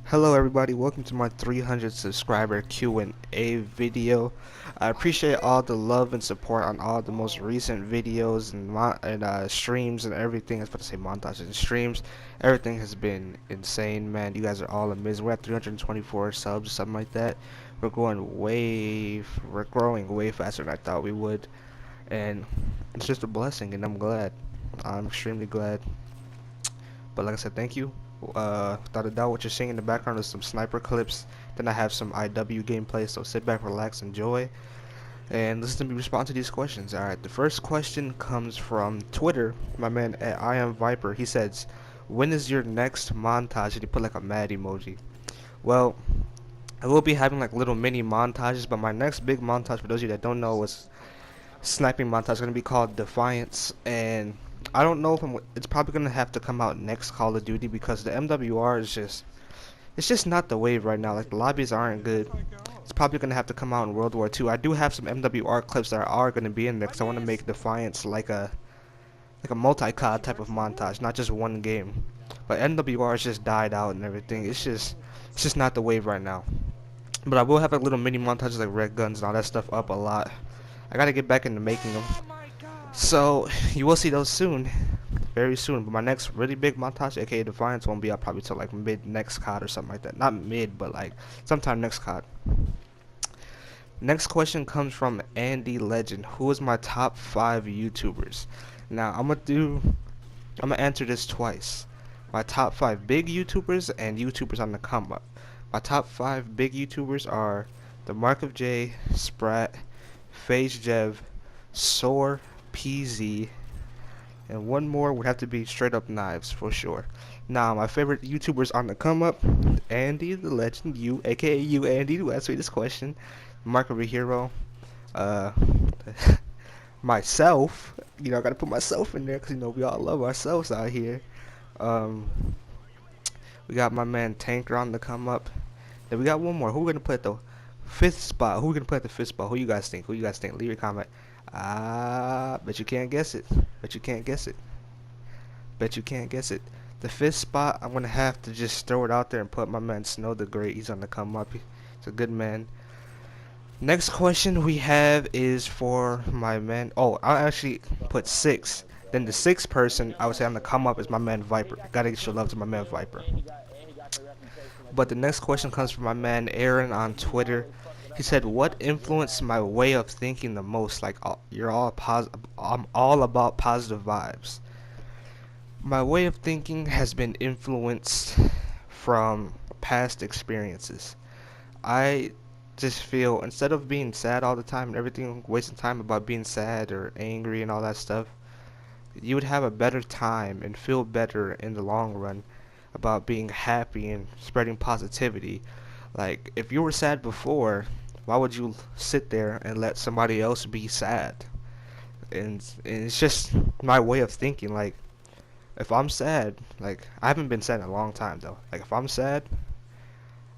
Hello everybody, welcome to my 300 subscriber Q&A video. I appreciate all the love and support on all the most recent videos and streams and everything. I was about to say montages and streams. Everything has been insane, man. You guys are all amazing. We're at 324 subs, something like that. We're growing way faster than I thought we would, and it's just a blessing, and I'm glad. I'm extremely glad. But like I said, thank you. Without a doubt, what you're seeing in the background is some sniper clips. Then I have some IW gameplay, so sit back, relax, enjoy, and listen to me respond to these questions. Alright, the first question comes from Twitter. My man at I am Viper. He says, when is your next montage? And he put like a mad emoji. Well, I will be having like little mini montages, but my next big montage, for those of you that don't know, is sniping montage. Is going to be called Defiance, and I don't know if it's probably going to have to come out next Call of Duty because the MWR is it's just not the wave right now. Like, the lobbies aren't good. It's probably going to have to come out in World War II. I do have some MWR clips that are going to be in there because I want to make Defiance like a multi-COD type of montage, not just one game. But MWR has just died out and everything. It's just not the wave right now. But I will have like little mini montages like red guns and all that stuff up a lot. I gotta get back into making them. So you will see those soon, very soon. But my next really big montage, aka Defiance, won't be up probably till like mid next COD or something like that. Not mid, but like sometime next COD. Next question comes from Andy Legend. Who is my top 5 YouTubers? Now I'm gonna answer this twice. My top 5 big YouTubers and YouTubers on the come up. My top 5 big YouTubers are the Mark of J, Sprat, FaZe Jev, Soar, PZ, and one more would have to be Straight Up Knives for sure. Now, my favorite YouTubers on the come up, Andy the Legend, you, aka you, Andy, who asked me this question, Mark of a Hero, uh, myself, I gotta put myself in there because, we all love ourselves out here. Um, we got my man Tanker on the come up. Then we got one more. Who we gonna put at the 5th spot? Who we gonna put at the 5th spot? Who you guys think? Leave your comment. Bet you can't guess it. Bet you can't guess it. Bet you can't guess it. The 5th spot, I'm gonna have to just throw it out there and put my man Snow the Great. He's on the come up. He's a good man. Next question we have is for my man. Oh, I'll actually put 6. Then the 6th person I would say on the come up is my man Viper. Gotta show love to my man Viper. But the next question comes from my man Aaron on Twitter. He said, "What influenced my way of thinking the most? Like, I'm all about positive vibes." My way of thinking has been influenced from past experiences. I just feel instead of being sad all the time and everything, wasting time about being sad or angry and all that stuff, you would have a better time and feel better in the long run about being happy and spreading positivity. Like, if you were sad before, why would you sit there and let somebody else be sad? And it's just my way of thinking. Like, if I'm sad, like, I haven't been sad in a long time though. Like, if I'm sad,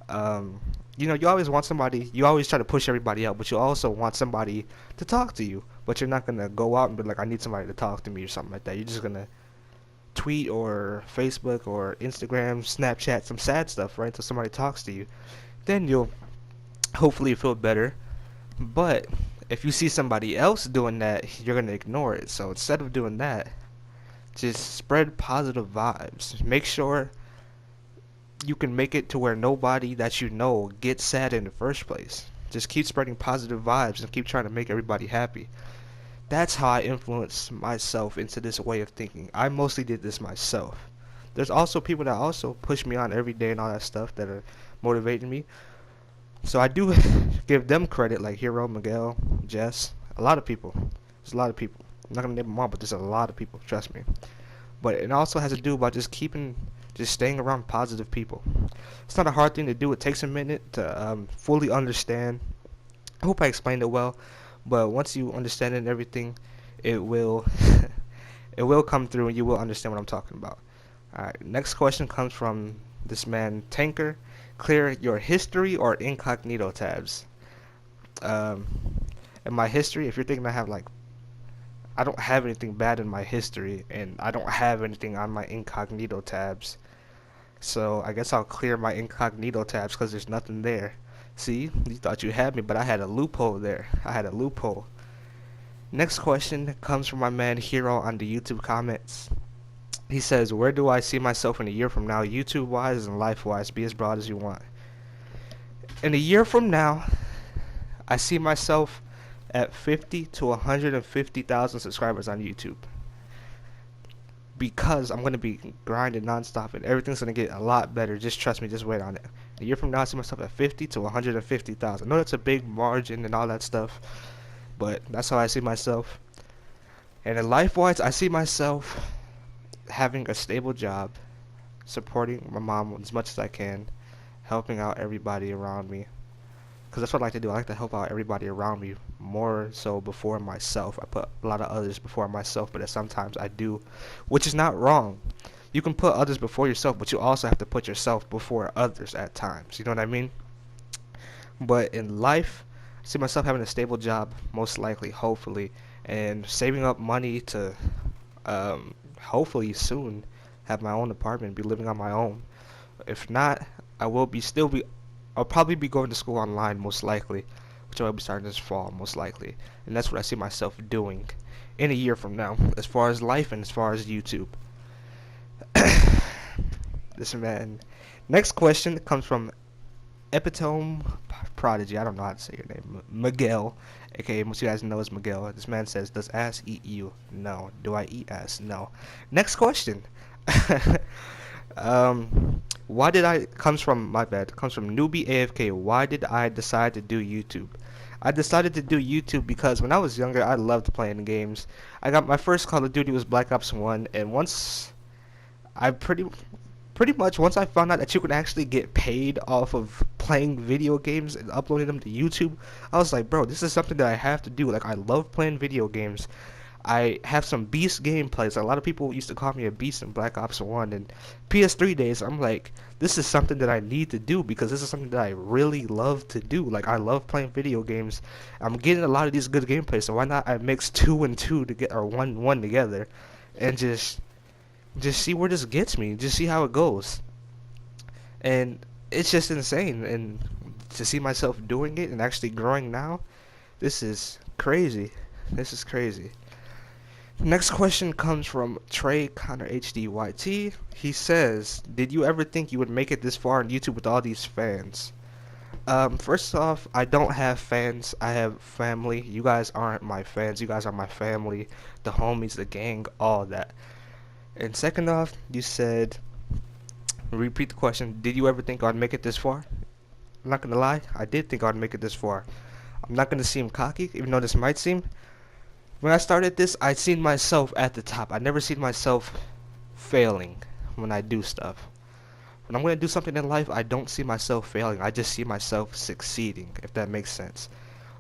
um, you always want somebody. You always try to push everybody out, but you also want somebody to talk to you. But you're not gonna go out and be like, I need somebody to talk to me or something like that. You're just gonna tweet or Facebook or Instagram, Snapchat some sad stuff, right? Until somebody talks to you. Then you'll hopefully feel better. But if you see somebody else doing that, you're gonna ignore it. So instead of doing that, just spread positive vibes. Make sure you can make it to where nobody that you know gets sad in the first place. Just keep spreading positive vibes and keep trying to make everybody happy. That's how I influenced myself into this way of thinking. I mostly did this myself. There's also people that also push me on every day and all that stuff that are motivating me. So I do give them credit, like Hero, Miguel, Jess, a lot of people. There's a lot of people. I'm not gonna name them all, but there's a lot of people. Trust me. But it also has to do about just staying around positive people. It's not a hard thing to do. It takes a minute to fully understand. I hope I explained it well. But once you understand it and everything, it will it will come through and you will understand what I'm talking about. Alright, next question comes from this man Tanker. Clear your history or incognito tabs. Um, in my history, if you're thinking I don't have anything bad in my history and I don't have anything on my incognito tabs. So I guess I'll clear my incognito tabs because there's nothing there. See, you thought you had me, but I had a loophole there. I had a loophole. Next question comes from my man Hero on the YouTube comments. He says, where do I see myself in a year from now, YouTube wise and life wise? Be as broad as you want. In a year from now, I see myself at 50 to 150,000 subscribers on YouTube. Because I'm going to be grinding nonstop and everything's going to get a lot better. Just trust me, just wait on it. A year from now, I see myself at 50 to 150,000. I know that's a big margin and all that stuff, but that's how I see myself. And in life-wise, I see myself having a stable job, supporting my mom as much as I can, helping out everybody around me. Because that's what I like to do. I like to help out everybody around me more so before myself. I put a lot of others before myself, but sometimes I do, which is not wrong. You can put others before yourself, but you also have to put yourself before others at times. You know what I mean? But in life, I see myself having a stable job, most likely, hopefully, and saving up money to hopefully soon have my own apartment, be living on my own. If not, I will be still be I'll probably be going to school online, most likely, which I will be starting this fall, most likely. And that's what I see myself doing in a year from now, as far as life and as far as YouTube. This man. Next question comes from Epitome Prodigy. I don't know how to say your name. Miguel, aka most of you guys know as Miguel. This man says, does ass eat you? No. Do I eat ass? No. Next question. Why did I comes from my bad comes from newbie AFK. Why did I decide to do YouTube? I decided to do YouTube because when I was younger I loved playing games. I got my first Call of Duty was Black Ops 1, and once I pretty much once I found out that you could actually get paid off of playing video games and uploading them to YouTube, I was like, bro, this is something that I have to do. Like, I love playing video games. I have some beast gameplays. A lot of people used to call me a beast in Black Ops 1 and PS3 days. I'm like, this is something that I need to do because this is something that I really love to do. Like, I love playing video games. I'm getting a lot of these good gameplays, so why not I mix 2 and 2 to get, or 1 and 1 together, and just see where this gets me. Just see how it goes. And it's just insane. And to see myself doing it and actually growing now, this is crazy. This is crazy. Next question comes from Trey Connor HDYT. He says, did you ever think you would make it this far on YouTube with all these fans? First off, I don't have fans. I have family. You guys aren't my fans. You guys are my family, the homies, the gang, all that. And second off, you said, repeat the question, did you ever think I'd make it this far? I'm not gonna lie, I did think I'd make it this far. I'm not gonna seem cocky, even though this might seem. When I started this, I seen myself at the top. I never seen myself failing when I do stuff. When I'm going to do something in life, I don't see myself failing. I just see myself succeeding, if that makes sense.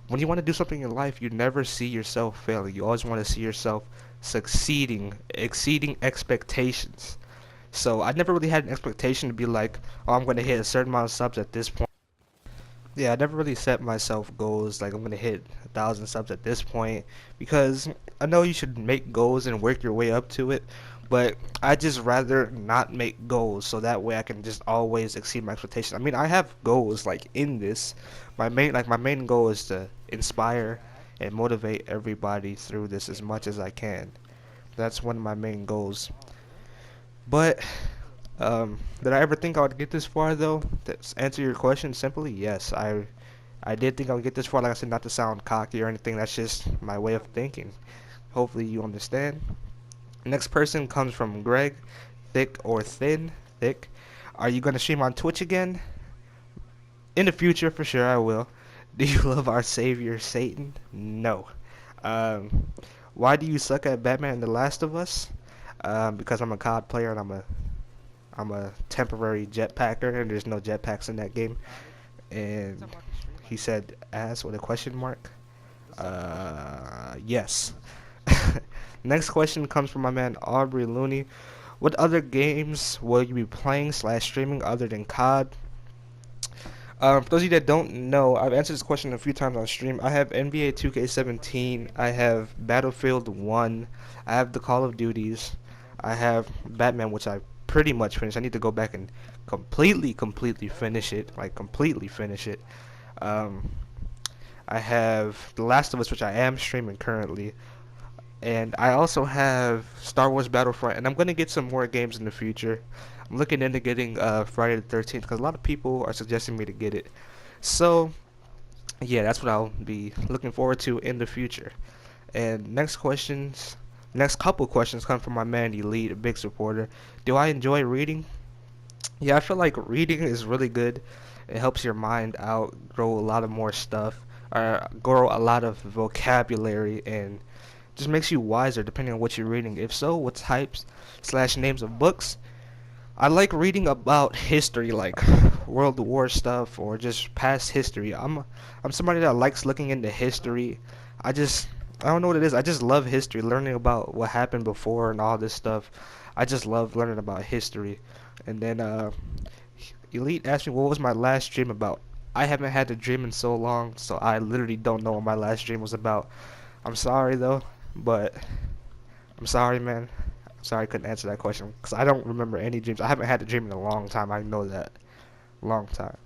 When you want to do something in life, you never see yourself failing. You always want to see yourself succeeding, exceeding expectations. So I never really had an expectation to be like, oh, I'm going to hit a certain amount of subs at this point. Yeah, I never really set myself goals like I'm gonna hit 1,000 subs at this point, because I know you should make goals and work your way up to it, but I just rather not make goals so that way I can just always exceed my expectations. I mean, I have goals like in this. My main goal is to inspire and motivate everybody through this as much as I can. That's one of my main goals. But did I ever think I would get this far though? To answer your question simply, yes. I did think I would get this far. Like I said, not to sound cocky or anything. That's just my way of thinking. Hopefully you understand. Next person comes from Greg, thick or thin, thick. Are you gonna stream on Twitch again? In the future, for sure, I will. Do you love our savior Satan? No. Why do you suck at Batman and The Last of Us? Because I'm a COD player and I'm a temporary jetpacker, and there's no jetpacks in that game. And he said ass with a question mark. Yes. Next question comes from my man Aubrey Looney. What other games will you be playing / streaming other than COD? For those of you that don't know, I've answered this question a few times on stream. I have NBA 2K17. I have Battlefield 1. I have the Call of Duties. I have Batman, which I pretty much finished. I need to go back and completely finish it, like completely finish it. Um, I have The Last of Us, which I am streaming currently, and I also have Star Wars Battlefront, and I'm gonna get some more games in the future. I'm looking into getting Friday the 13th because a lot of people are suggesting me to get it. So yeah, that's what I'll be looking forward to in the future. And next couple questions come from my man Elite, a big supporter. Do I enjoy reading? Yeah, I feel like reading is really good. It helps your mind out, grow a lot of more stuff, or grow a lot of vocabulary, and just makes you wiser depending on what you're reading. If so, what types slash names of books? I like reading about history, like World War stuff or just past history. I'm somebody that likes looking into history. I don't know what it is. I just love history, learning about what happened before and all this stuff. I just love learning about history. And then Elite asked me what was my last dream about. I haven't had a dream in so long, so I literally don't know what my last dream was about. I'm sorry though, but I'm sorry, man. I'm sorry I couldn't answer that question because I don't remember any dreams. I haven't had a dream in a long time. I know that. Long time.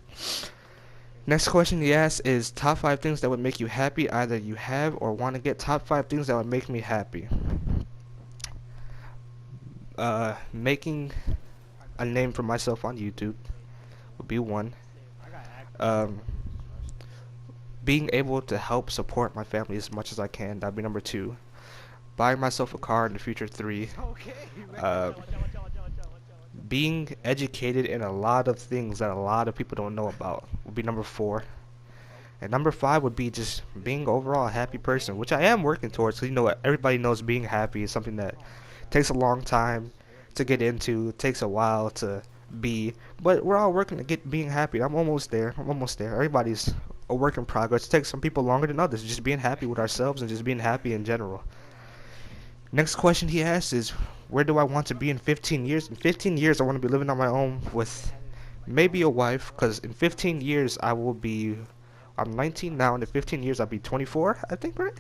Next question he asks is top 5 things that would make you happy, either you have or want to get. Top 5 things that would make me happy. Making a name for myself on YouTube would be one. Um, being able to help support my family as much as I can, that'd be number 2. Buying myself a car in the future, 3. Being educated in a lot of things that a lot of people don't know about would be number 4. And number 5 would be just being overall a happy person, which I am working towards. So you know what? Everybody knows being happy is something that takes a long time to get into, takes a while to be, but we're all working to get being happy. I'm almost there. Everybody's a work in progress. It takes some people longer than others. Just being happy with ourselves and just being happy in general. Next question he asks is, where do I want to be in 15 years? In 15 years, I want to be living on my own with maybe a wife, because in 15 years, I'm 19 now, and in 15 years, I'll be 24, I think, right?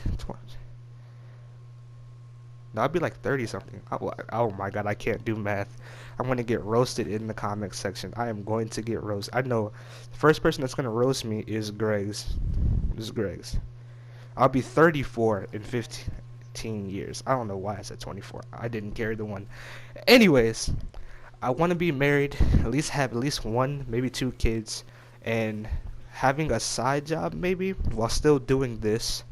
No, I'll be like 30 something. Oh my god, I can't do math. I'm going to get roasted in the comments section. I am going to get roasted. I know the first person that's going to roast me is Greg's. I'll be 34 in 15 years. I don't know why I said 24. I didn't carry the one. Anyways, I want to be married, at least have at least 1, maybe 2 kids, and having a side job maybe while still doing this.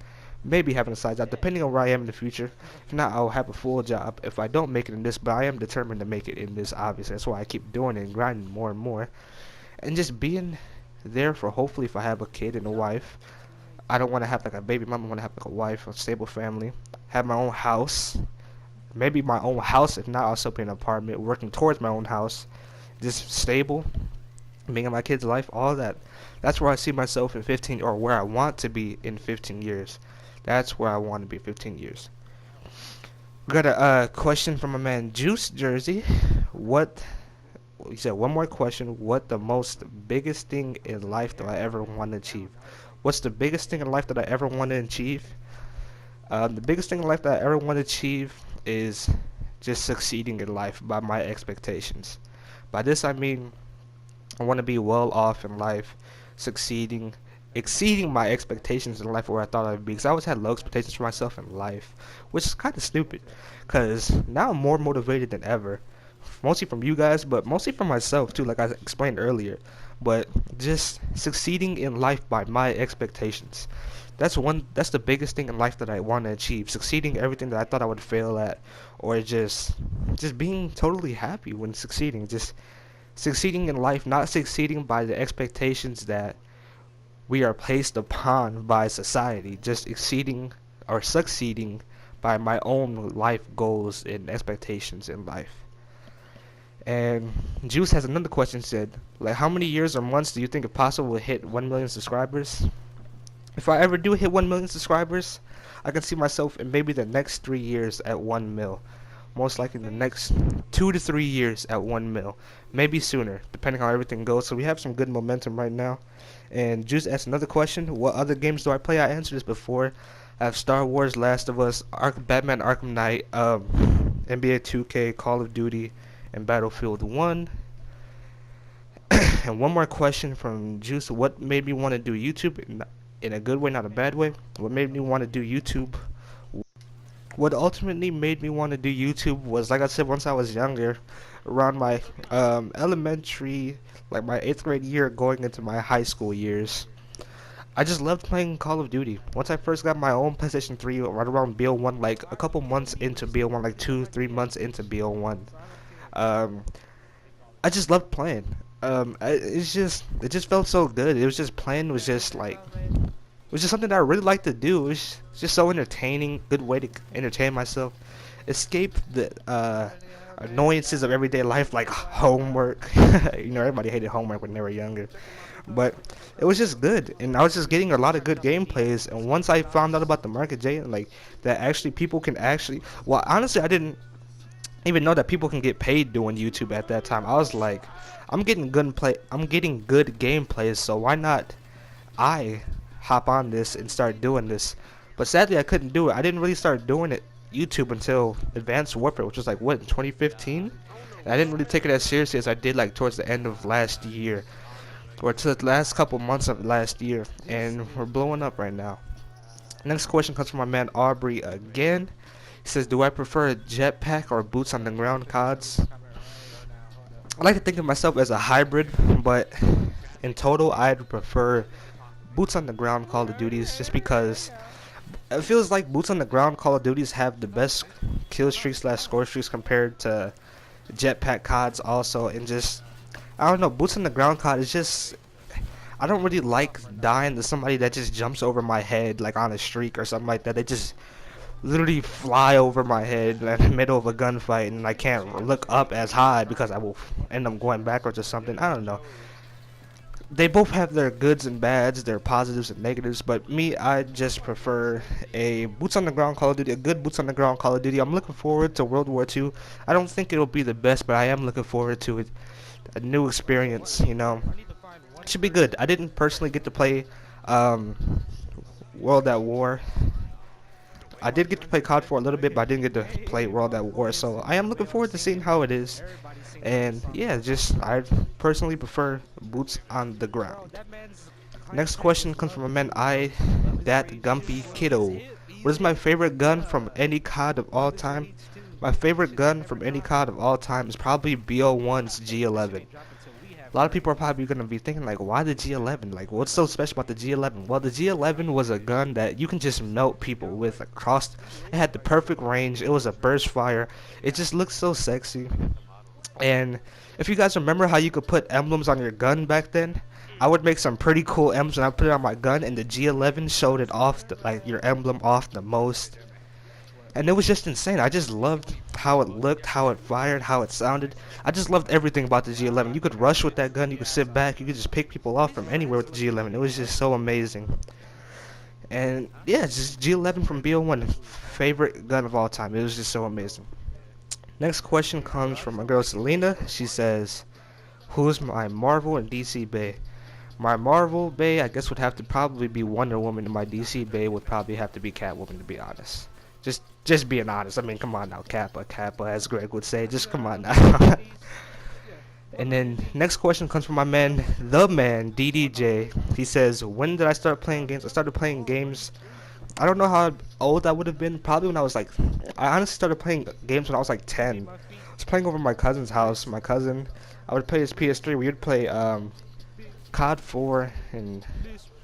Maybe having a side job, depending on where I am in the future. If not, I'll have a full job if I don't make it in this, but I am determined to make it in this, obviously. That's why I keep doing it and grinding more and more. And just being there for, hopefully, if I have a kid and a wife. I don't want to have like a baby mama. I want to have like a wife, a stable family. Have my own house. Maybe my own house. If not, I'll still be in an apartment, working towards my own house. Just stable. Being in my kid's life, all that. That's where I see myself in 15, or where I want to be in 15 years. That's where I want to be 15 years. We got a question from a man, Juice Jersey. He said, one more question. What the biggest thing in life that I ever want to achieve? What's the biggest thing in life that I ever want to achieve? The biggest thing in life that I ever want to achieve is just succeeding in life by my expectations. By this I mean I want to be well off in life, succeeding, exceeding my expectations in life where I thought I'd be. Because I always had low expectations for myself in life, which is kind of stupid. Because now I'm more motivated than ever. Mostly from you guys, but mostly from myself too, like I explained earlier. But just succeeding in life by my expectations. That's the biggest thing in life that I want to achieve. Succeeding everything that I thought I would fail at, or just being totally happy when succeeding. Just succeeding in life, not succeeding by the expectations that we are placed upon by society. Just exceeding or succeeding by my own life goals and expectations in life. And Juice has another question, said, like, how many years or months do you think it possible to hit 1 million subscribers? If I ever do hit 1 million subscribers, I can see myself in maybe the next 3 years at 1 mil. Most likely the next 2 to 3 years at 1 mil. Maybe sooner, depending on how everything goes. So we have some good momentum right now. And Juice asked another question. What other games do I play? I answered this before. I have Star Wars, Last of Us, Batman Arkham Knight, NBA 2K, Call of Duty, and Battlefield 1. And one more question from Juice. What made me want to do YouTube in a good way, not a bad way? What made me want to do YouTube? What ultimately made me want to do YouTube was, like I said, once I was younger, around my elementary, like my 8th grade year going into my high school years. I just loved playing Call of Duty. Once I first got my own PlayStation 3, right around BO1, like a couple months into BO1, like 2-3 months into BO1, um, I just loved playing. It just felt so good. It was just playing was just like, it was just something that I really like to do. It was just so entertaining, good way to entertain myself, escape the annoyances of everyday life like homework. Everybody hated homework when they were younger, but it was just good, and I was just getting a lot of good gameplays. And once I found out about the market, Jay, like that actually people can actually, well, honestly, I didn't even know that people can get paid doing YouTube at that time. I was like, I'm getting good gameplays, so why not I hop on this and start doing this? But sadly, I couldn't do it. I didn't really start doing it YouTube until Advanced Warfare, which was like what, in 2015? And I didn't really take it as seriously as I did like towards the end of last year, or to the last couple months of last year, and we're blowing up right now. Next question comes from my man Aubrey again. He says, do I prefer a jetpack or boots on the ground CODs? I like to think of myself as a hybrid, but in total I'd prefer boots on the ground Call of Duties, just because it feels like boots on the ground Call of Duties have the best kill streaks / score streaks compared to jetpack CODs also. And just, I don't know, boots on the ground COD is just, I don't really like dying to somebody that just jumps over my head like on a streak or something like that. They just literally fly over my head in the middle of a gunfight, and I can't look up as high because I will end up going backwards or something. I don't know. They both have their goods and bads, their positives and negatives, but me, I just prefer a boots on the ground Call of Duty, a good boots on the ground Call of Duty. I'm looking forward to World War II. I don't think it'll be the best, but I am looking forward to it. A new experience, It should be good. I didn't personally get to play World at War. I did get to play COD for a little bit, but I didn't get to play World at War, so I am looking forward to seeing how it is. And yeah, I personally prefer boots on the ground. Next question comes from a man that Gumpy Kiddo. What is my favorite gun from any COD of all time? My favorite gun from any COD of all time is probably BO1's G11. A lot of people are probably going to be thinking, like, why the G11? Like, what's so special about the G11? Well, the G11 was a gun that you can just melt people with across. It had the perfect range. It was a burst fire. It just looked so sexy. And if you guys remember how you could put emblems on your gun back then, I would make some pretty cool emblems and I put it on my gun, and the G11 showed it off, like your emblem off the most. And it was just insane. I just loved how it looked, how it fired, how it sounded. I just loved everything about the G11. You could rush with that gun, you could sit back, you could just pick people off from anywhere with the G11. It was just so amazing. And yeah, just G11 from BO1, favorite gun of all time. It was just so amazing. Next question comes from my girl Selena. She says, who's my Marvel and DC Bae? My Marvel Bae, I guess, would have to probably be Wonder Woman, and my DC Bae would probably have to be Catwoman, to be honest. Just being honest. I mean, come on now, Kappa, as Greg would say. Just come on now. And then next question comes from my man, the man, DDJ. He says, when did I start playing games? I started playing games, I don't know how old I would have been. Probably when I was like, I honestly started playing games when I was like 10. I was playing over my cousin's house. My cousin, I would play his PS3. We would play COD 4 and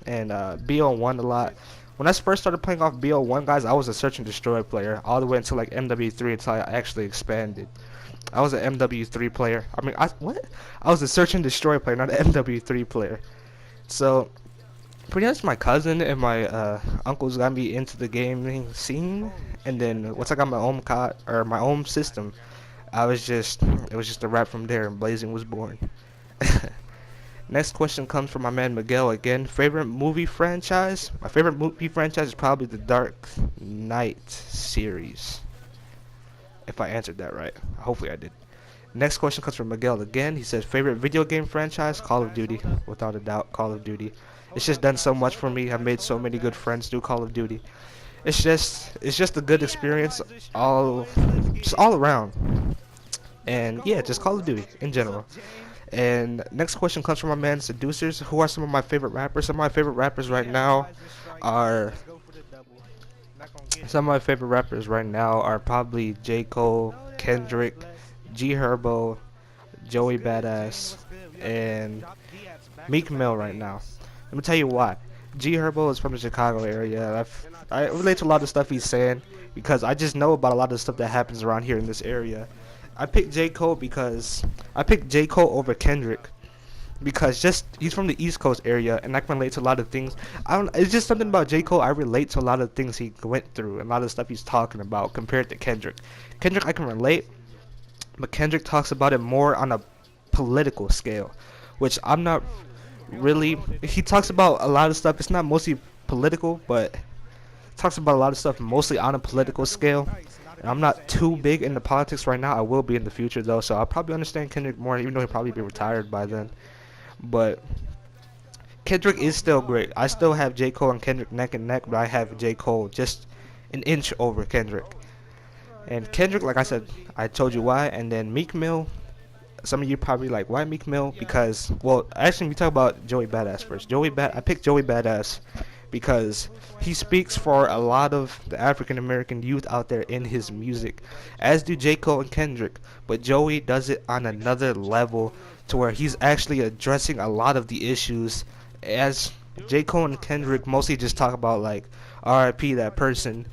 BO1 a lot. When I first started playing off BO1, guys, I was a search and destroy player all the way until like MW3, until I actually expanded. I was an MW3 player. I was a search and destroy player, not an MW3 player. So pretty much my cousin and my uncles got me into the gaming scene, and then once I got my own COD or my own system, it was just a wrap from there, and Blazing was born. Next question comes from my man Miguel again. Favorite movie franchise? My favorite movie franchise is probably the Dark Knight series. If I answered that right. Hopefully I did. Next question comes from Miguel again. He says, favorite video game franchise? Call of Duty. Without a doubt, Call of Duty. It's just done so much for me. I've made so many good friends through Call of Duty. It's just a good experience all around. and yeah, just Call of Duty in general. And next question comes from my man Seducers. Who are some of my favorite rappers? Some of my favorite rappers right now are probably J. Cole, Kendrick, G Herbo, Joey Badass, and Meek Mill right now. Let me tell you why. G Herbo is from the Chicago area. I relate to a lot of stuff he's saying because I just know about a lot of stuff that happens around here in this area. I picked J Cole over Kendrick because just he's from the East Coast area and I can relate to a lot of things. I don't. It's just something about J Cole. I relate to a lot of things he went through and a lot of stuff he's talking about compared to Kendrick. Kendrick I can relate, but Kendrick talks about it more on a political scale, which I'm not really. He talks about a lot of stuff. It's not mostly political, but talks about a lot of stuff mostly on a political scale. And I'm not too big into politics right now. I will be in the future though, so I'll probably understand Kendrick more, even though he'll probably be retired by then. But Kendrick is still great. I still have J. Cole and Kendrick neck and neck, but I have J. Cole just an inch over Kendrick. And Kendrick, like I said, I told you why. And then Meek Mill, some of you probably like, why Meek Mill? Because, well, actually, we talk about Joey Badass first. I picked Joey Badass because he speaks for a lot of the African American youth out there in his music, as do J. Cole and Kendrick. But Joey does it on another level to where he's actually addressing a lot of the issues, as J. Cole and Kendrick mostly just talk about like RIP that person.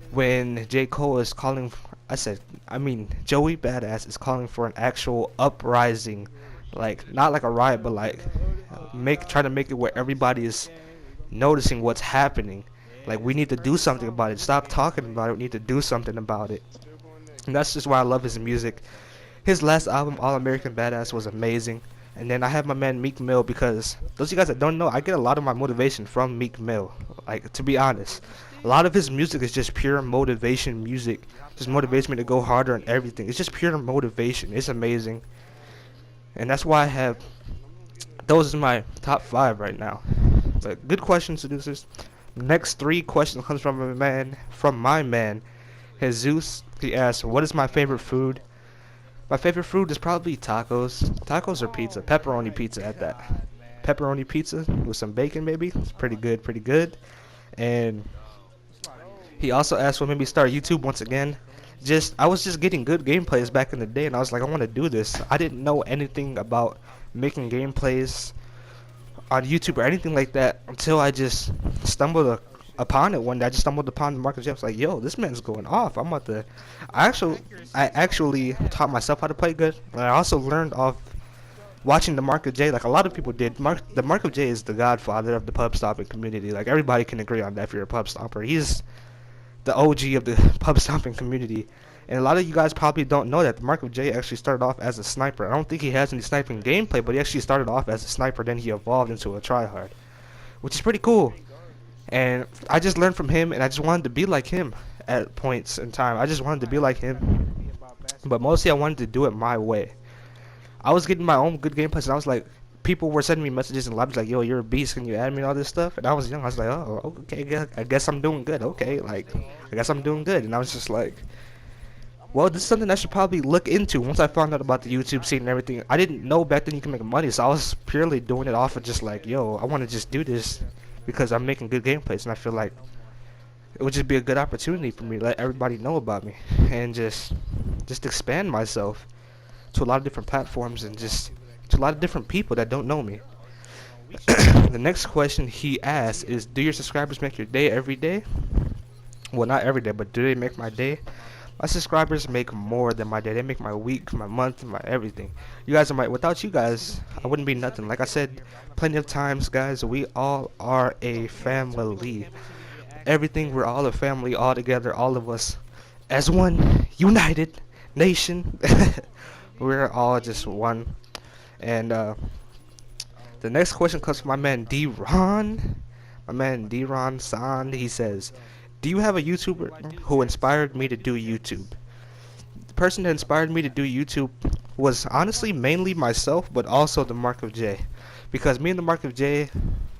When J. Cole is calling, Joey Badass is calling for an actual uprising, like not like a riot, but like try to make it where everybody is noticing what's happening. Like we need to do something about it. Stop talking about it. We need to do something about it. And that's just why I love his music. His last album, All American Badass, was amazing. And then I have my man Meek Mill because those of you guys that don't know, I get a lot of my motivation from Meek Mill. Like, to be honest, a lot of his music is just pure motivation music. Just motivates me to go harder and everything. It's just pure motivation. It's amazing. And that's why I have those are my top 5 right now. But good question, Seducers. Next 3 questions comes from my man, Jesus. He asks, what is my favorite food? My favorite food is probably tacos. Tacos or pizza. Pepperoni pizza at that. Pepperoni pizza with some bacon, maybe. It's pretty good, pretty good. And he also asked for maybe start YouTube once again. I was just getting good gameplays back in the day, and I was like, I want to do this. I didn't know anything about making gameplays on YouTube or anything like that until I just stumbled upon it one day. I just stumbled upon Marcus J. I was like, yo, this man's going off. I'm about to. I actually taught myself how to play good, and I also learned off watching the Marcus J. Like a lot of people did. The Marcus J. is the godfather of the pub stomping community. Like everybody can agree on that. If you're a pub stomper, he's the OG of the pub stomping community. And a lot of you guys probably don't know that Marcus J actually started off as a sniper. I don't think he has any sniping gameplay, but he actually started off as a sniper, then he evolved into a tryhard, which is pretty cool. And I just learned from him, and I just wanted to be like him at points in time. I just wanted to be like him, but mostly I wanted to do it my way. I was getting my own good gameplays, and I was like, people were sending me messages in lobbies like, yo, you're a beast, can you add me and all this stuff? And I was young, I was like, oh, okay, I guess I'm doing good, okay, like, I guess I'm doing good. And I was just like, well, this is something I should probably look into once I found out about the YouTube scene and everything. I didn't know back then you can make money, so I was purely doing it off of just like, yo, I want to just do this because I'm making good gameplays, and I feel like it would just be a good opportunity for me to let everybody know about me and just expand myself to a lot of different platforms and just to a lot of different people that don't know me. The next question he asks is, do your subscribers make your day every day? Well, not every day, but do they make my day? My subscribers make more than my day. They make my week, my month, my everything. You guys are without you guys, I wouldn't be nothing. Like I said plenty of times, guys, we all are a family. Everything, we're all a family, all together, all of us as one united nation. We're all just one. And the next question comes from my man D-Ron. My man D-Ron Sand. He says, do you have a YouTuber who inspired me to do YouTube? The person that inspired me to do YouTube was honestly mainly myself, but also the Marcus J. Because me and the Marcus J,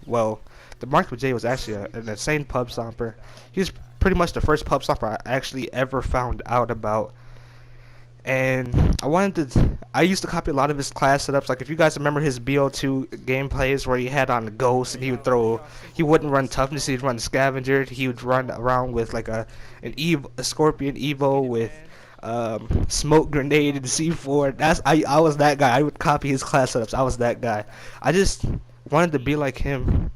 well, the Marcus J was actually an insane pub stomper. He was pretty much the first pub stomper I actually ever found out about. and I used to copy a lot of his class setups. Like if you guys remember his BO2 gameplays where he had on the Ghost and he wouldn't run toughness, he'd run scavenger. He would run around with like a Scorpion Evo with smoke grenade and C4. I was that guy. I would copy his class setups. I was that guy. I just wanted to be like him,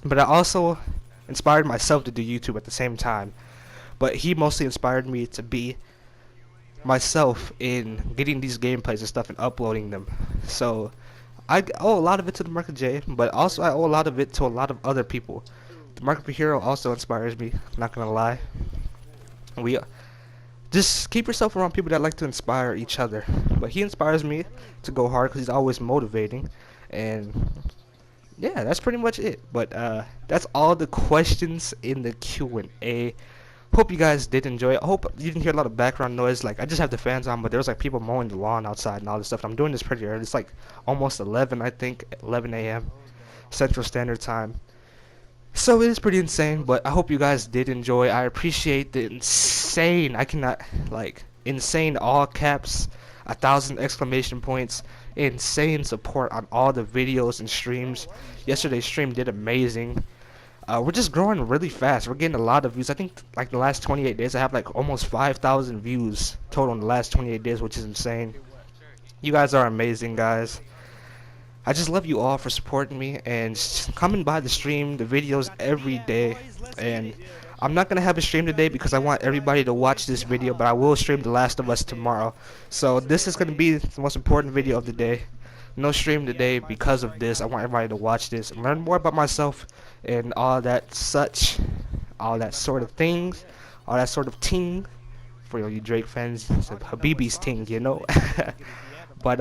but I also inspired myself to do YouTube at the same time. But he mostly inspired me to be myself in getting these gameplays and stuff and uploading them. So I owe a lot of it to the Market J, but also I owe a lot of it to a lot of other people. The Market Hero also inspires me, not gonna lie. We just keep yourself around people that like to inspire each other. But he inspires me to go hard because he's always motivating. And yeah, that's pretty much it. But that's all the questions in the Q&A. Hope you guys did enjoy it. I hope you didn't hear a lot of background noise. Like I just have the fans on, but there was like people mowing the lawn outside and all this stuff. I'm doing this pretty early. It's like almost 11, I think, 11 a.m. Central Standard Time. So it is pretty insane, but I hope you guys did enjoy. I appreciate the insane, insane all caps, 1,000 exclamation points, insane support on all the videos and streams. Yesterday's stream did amazing. We're just growing really fast. We're getting a lot of views. I think like the last 28 days I have like almost 5,000 views total in the last 28 days, which is insane. You guys are amazing, guys. I just love you all for supporting me and just coming by the stream, the videos every day. And I'm not gonna have a stream today because I want everybody to watch this video, but I will stream The Last of Us tomorrow. So this is gonna be the most important video of the day. No stream today because of this. I want everybody to watch this and learn more about myself and all that sort of things, all that sort of ting. For you Drake fans, it's a Habibi's ting, you know. But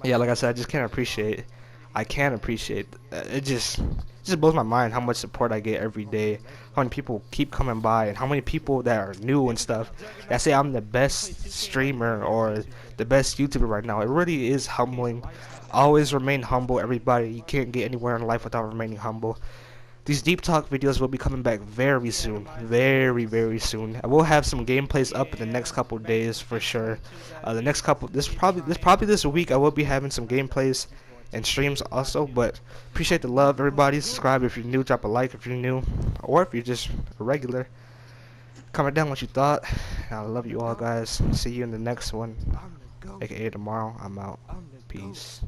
yeah, like I said, I just can't appreciate. It just blows my mind how much support I get every day. How many people keep coming by, and how many people that are new and stuff that say I'm the best streamer or the best YouTuber right now. It really is humbling. Always remain humble, everybody. You can't get anywhere in life without remaining humble. These deep talk videos will be coming back very soon, very soon. I will have some gameplays up in the next couple days for sure. Probably this week I will be having some gameplays and streams also. But appreciate the love, everybody. Subscribe if you're new, drop a like if you're new, or if you're just a regular. Comment down what you thought. I love you all, guys. See you in the next one, aka tomorrow. I'm out. Peace.